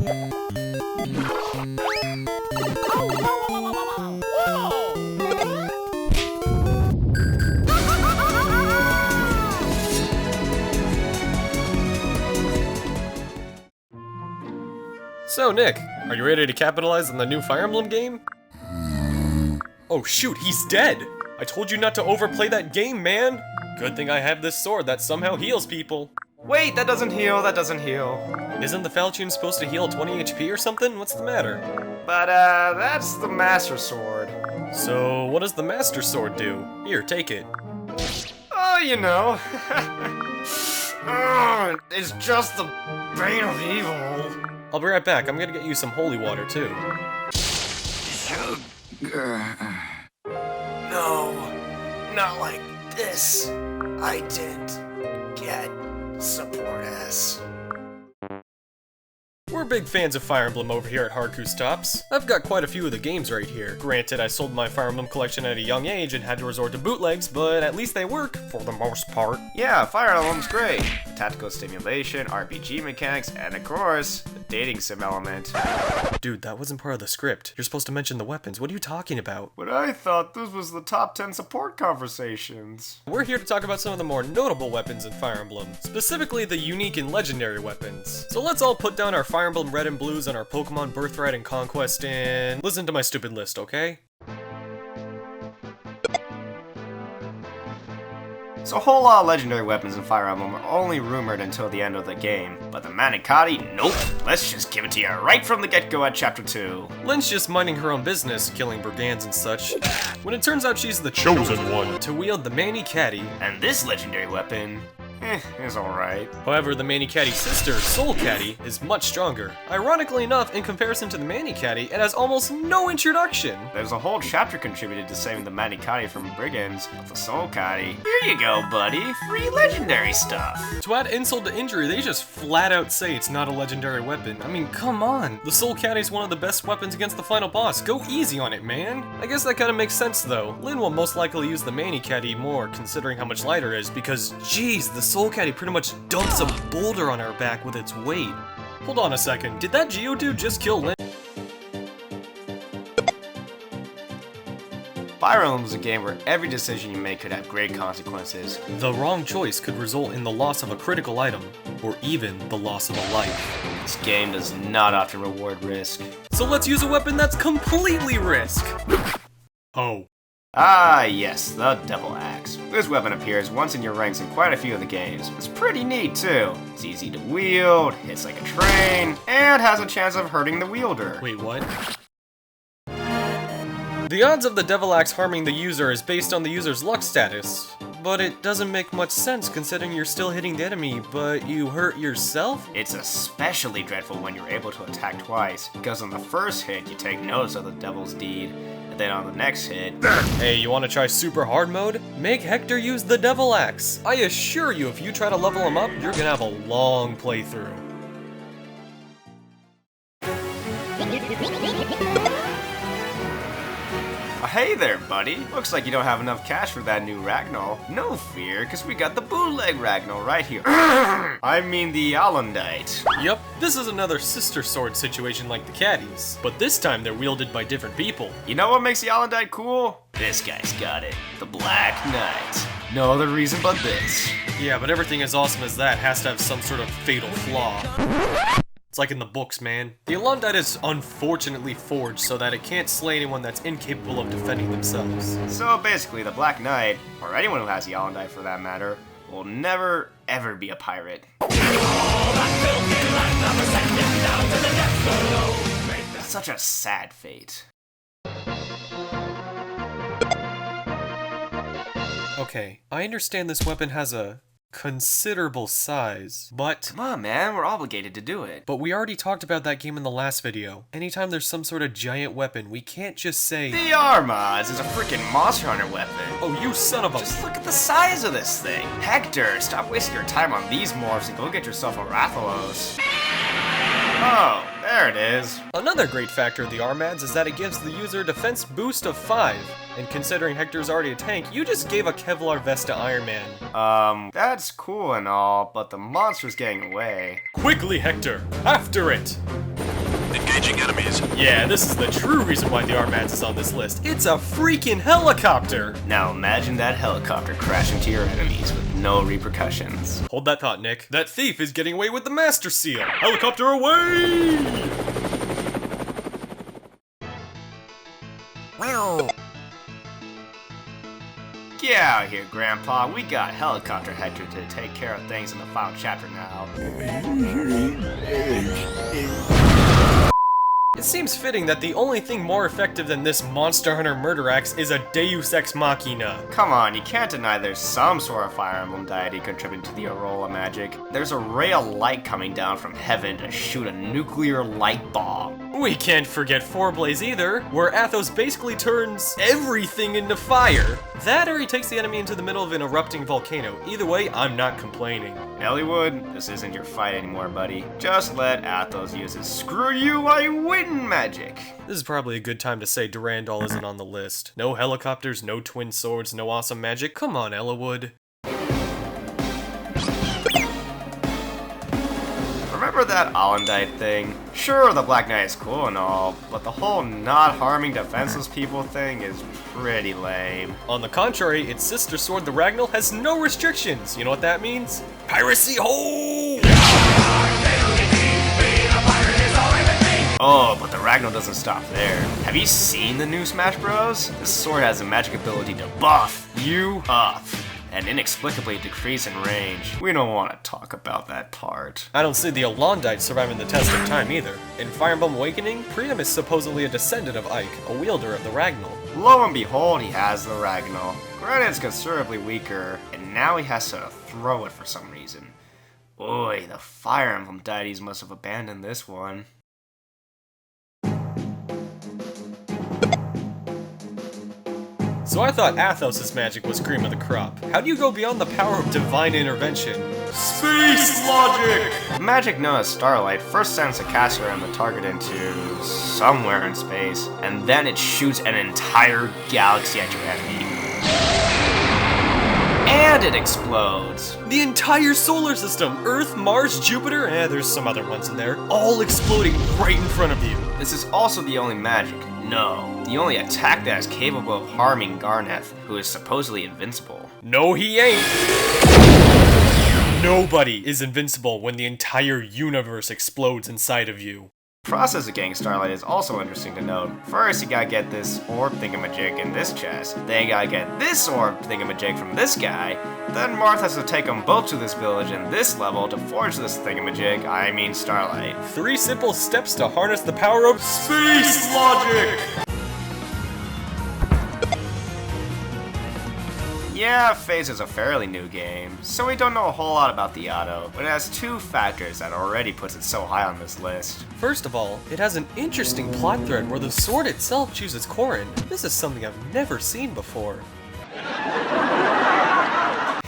So, Nick, are you ready to capitalize on the new Fire Emblem game? Oh shoot, he's dead! I told you not to overplay that game, man! Good thing I have this sword that somehow heals people. Wait, that doesn't heal, that doesn't heal. Isn't the Falchion supposed to heal 20 HP or something? What's the matter? But, that's the Master Sword. So, what does the Master Sword do? Here, take it. Oh, you know. It's just the bane of evil. I'll be right back, I'm gonna get you some holy water, too. No, not like this. I didn't get support S. We're big fans of Fire Emblem over here at Haricu Stops. I've got quite a few of the games right here. Granted, I sold my Fire Emblem collection at a young age and had to resort to bootlegs, but at least they work, for the most part. Yeah, Fire Emblem's great. Tactical stimulation, RPG mechanics, and of course, the dating sim element. Dude, that wasn't part of the script. You're supposed to mention the weapons. What are you talking about? But I thought this was the top 10 support conversations. We're here to talk about some of the more notable weapons in Fire Emblem, specifically the unique and legendary weapons. So let's all put down our Fire Emblem Red and Blues and our Pokemon Birthright and Conquest and listen to my stupid list, okay? So a whole lot of legendary weapons in Fire Emblem are only rumored until the end of the game, but the Mani Katti, nope. Let's just give it to you right from the get-go at Chapter 2. Lynn's just minding her own business, killing brigands and such, when it turns out she's the chosen one to wield the Mani Katti. And this legendary weapon, is alright. However, the Mani Katti's sister, Soul Katti, is much stronger. Ironically enough, in comparison to the Mani Katti, it has almost no introduction. There's a whole chapter contributed to saving the Mani Katti from brigands, but the Soul Katti, here you go, buddy, free legendary stuff. To add insult to injury, they just flat out say it's not a legendary weapon. I mean, come on. The Soul Katti's one of the best weapons against the final boss. Go easy on it, man. I guess that kind of makes sense though. Lynn will most likely use the Mani Katti more, considering how much lighter it is, because geez, the Soul Katti pretty much dumps a boulder on her back with its weight. Hold on a second, did that Geodude just kill Lynn? Fire Emblem is a game where every decision you make could have great consequences. The wrong choice could result in the loss of a critical item, or even the loss of a life. This game does not often reward risk. So let's use a weapon that's completely risk! Oh. Ah, yes, the Devil Axe. This weapon appears once in your ranks in quite a few of the games. It's pretty neat, too. It's easy to wield, hits like a train, and has a chance of hurting the wielder. Wait, what? The odds of the Devil Axe harming the user is based on the user's luck status, but it doesn't make much sense considering you're still hitting the enemy, but you hurt yourself? It's especially dreadful when you're able to attack twice, because on the first hit you take notice of the Devil's Deed, and then on the next hit... Hey, you wanna try super hard mode? Make Hector use the Devil Axe. I assure you, if you try to level him up, you're gonna have a long playthrough. Hey there, buddy. Looks like you don't have enough cash for that new Ragnell. No fear, because we got the bootleg Ragnell right here. I mean the Alondite. Yep, this is another sister sword situation like the Katties, but this time they're wielded by different people. You know what makes the Alondite cool? This guy's got it. The Black Knight. No other reason but this. Yeah, but everything as awesome as that has to have some sort of fatal flaw. It's like in the books, man. The Alondite is unfortunately forged so that it can't slay anyone that's incapable of defending themselves. So basically, the Black Knight, or anyone who has the Alondite for that matter, will never, ever be a pirate. Such a sad fate. Okay, I understand this weapon has a considerable size, but... Come on, man, we're obligated to do it. But we already talked about that game in the last video. Anytime there's some sort of giant weapon, we can't just say... The Armads is a freaking Monster Hunter weapon. Oh, you son of a... Just look at the size of this thing. Hector, stop wasting your time on these morphs and go get yourself a Rathalos. Oh, there it is. Another great factor of the Armads is that it gives the user a defense boost of 5. And considering Hector's already a tank, you just gave a Kevlar vest to Iron Man. That's cool and all, but the monster's getting away. Quickly, Hector! After it! enemies. Yeah, this is the true reason why the Armads is on this list. It's a freaking helicopter! Now imagine that helicopter crashing to your enemies with no repercussions. Hold that thought, Nick. That thief is getting away with the Master Seal! Helicopter away! Wow. Get out here, Grandpa. We got Helicopter Hector to take care of things in the final chapter now. It seems fitting that the only thing more effective than this Monster Hunter murder axe is a Deus Ex Machina. Come on, you can't deny there's some sort of Fire Emblem deity contributing to the Aurora magic. There's a ray of light coming down from heaven to shoot a nuclear light bomb. We can't forget Forblaze either, where Athos basically turns everything into fire. That or he takes the enemy into the middle of an erupting volcano. Either way, I'm not complaining. Elliewood, this isn't your fight anymore, buddy. Just let Athos use his screw you, I win magic. This is probably a good time to say Durandal isn't on the list. No helicopters, no twin swords, no awesome magic. Come on, Elliewood. Remember that Alondite thing? Sure, the Black Knight is cool and all, but the whole not harming defenseless people thing is pretty lame. On the contrary, its sister sword, the Ragnell, has no restrictions. You know what that means? Piracy ho! Oh, but the Ragnell doesn't stop there. Have you seen the new Smash Bros? This sword has a magic ability to buff you up and inexplicably decrease in range. We don't want to talk about that part. I don't see the Alondite surviving the test of time either. In Fire Emblem Awakening, Priam is supposedly a descendant of Ike, a wielder of the Ragnell. Lo and behold, he has the Ragnell. Granted, it's considerably weaker, and now he has to throw it for some reason. Boy, the Fire Emblem deities must have abandoned this one. So I thought Athos' magic was cream of the crop. How do you go beyond the power of divine intervention? Space logic! Magic known as Starlight first sends a caster and the target into somewhere in space, and then it shoots an entire galaxy at your enemy. And it explodes. The entire solar system, Earth, Mars, Jupiter, there's some other ones in there, all exploding right in front of you. This is also the only magic. No, the only attack that is capable of harming Garneth, who is supposedly invincible. No, he ain't! Nobody is invincible when the entire universe explodes inside of you. The process of getting Starlight is also interesting to note. First, you gotta get this orb thingamajig in this chest, then you gotta get this orb thingamajig from this guy, then Marth has to take them both to this village and this level to forge this thingamajig, I mean Starlight. 3 simple steps to harness the power of space logic! Yeah, Phase is a fairly new game, so we don't know a whole lot about the Yato, but it has 2 factors that already puts it so high on this list. First of all, it has an interesting plot thread where the sword itself chooses Corrin. This is something I've never seen before.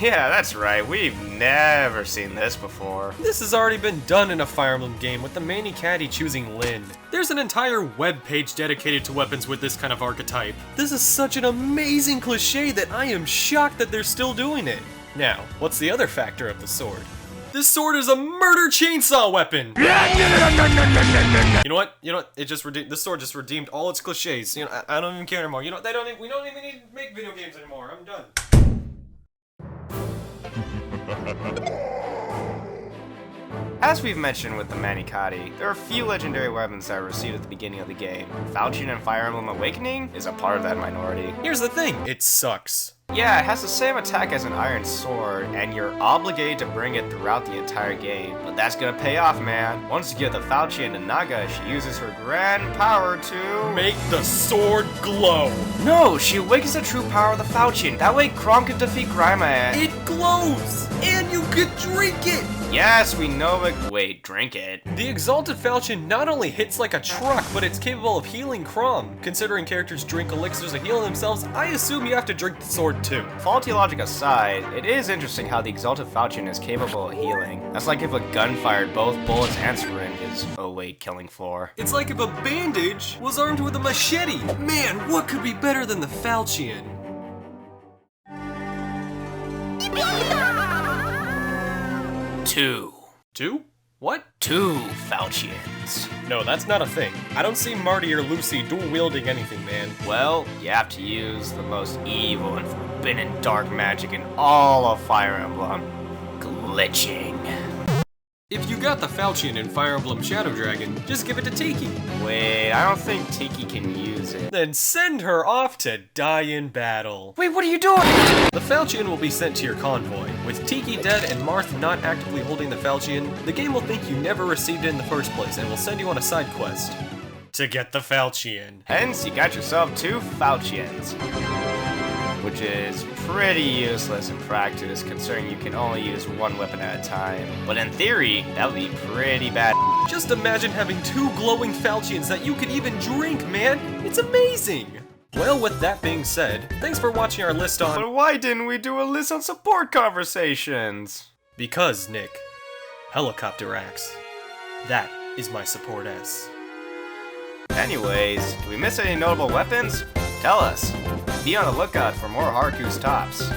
Yeah, that's right, we've never seen this before. This has already been done in a Fire Emblem game with the Mani Katti choosing Lyn. There's an entire web page dedicated to weapons with this kind of archetype. This is such an amazing cliche that I am shocked that they're still doing it. Now, what's the other factor of the sword? This sword is a murder chainsaw weapon! You know what? This sword just redeemed all its cliches. You know, I don't even care anymore. You know, we don't even need to make video games anymore. I'm done. As we've mentioned with the Mani Katti, there are a few legendary weapons that are received at the beginning of the game. Falchion and Fire Emblem Awakening is a part of that minority. Here's the thing, it sucks. Yeah, it has the same attack as an iron sword, and you're obligated to bring it throughout the entire game. But that's gonna pay off, man. Once you give the Falchion to Naga, she uses her grand power to make the sword glow. No, she awakens the true power of the Falchion. That way Chrom can defeat Grima and it glows! And you could drink it! Yes, we know it. Wait, drink it. The Exalted Falchion not only hits like a truck, but it's capable of healing Chrom. Considering characters drink elixirs to heal themselves, I assume you have to drink the sword too. Faulty logic aside, it is interesting how the Exalted Falchion is capable of healing. That's like if a gun fired both bullets and syringes. Oh wait, killing floor. It's like if a bandage was armed with a machete. Man, what could be better than the Falchion? Two. Two? What? 2 Falchions. No, that's not a thing. I don't see Marty or Lucy dual-wielding anything, man. Well, you have to use the most evil and forbidden dark magic in all of Fire Emblem. Glitching. If you got the Falchion in Fire Emblem Shadow Dragon, just give it to Tiki. Wait, I don't think Tiki can use it. Then send her off to die in battle. Wait, what are you doing? The Falchion will be sent to your convoy. With Tiki dead and Marth not actively holding the Falchion, the game will think you never received it in the first place and will send you on a side quest to get the Falchion. Hence, you got yourself 2 Falchions. Which is pretty useless in practice, considering you can only use one weapon at a time. But in theory, that would be pretty bad. Just imagine having 2 glowing Falchions that you could even drink, man! It's amazing! Well, with that being said, thanks for watching our list on... But why didn't we do a list on support conversations? Because, Nick, Helicopter Axe. That is my support S. Anyways, did we miss any notable weapons? Tell us. Be on the lookout for more Haricu's tops.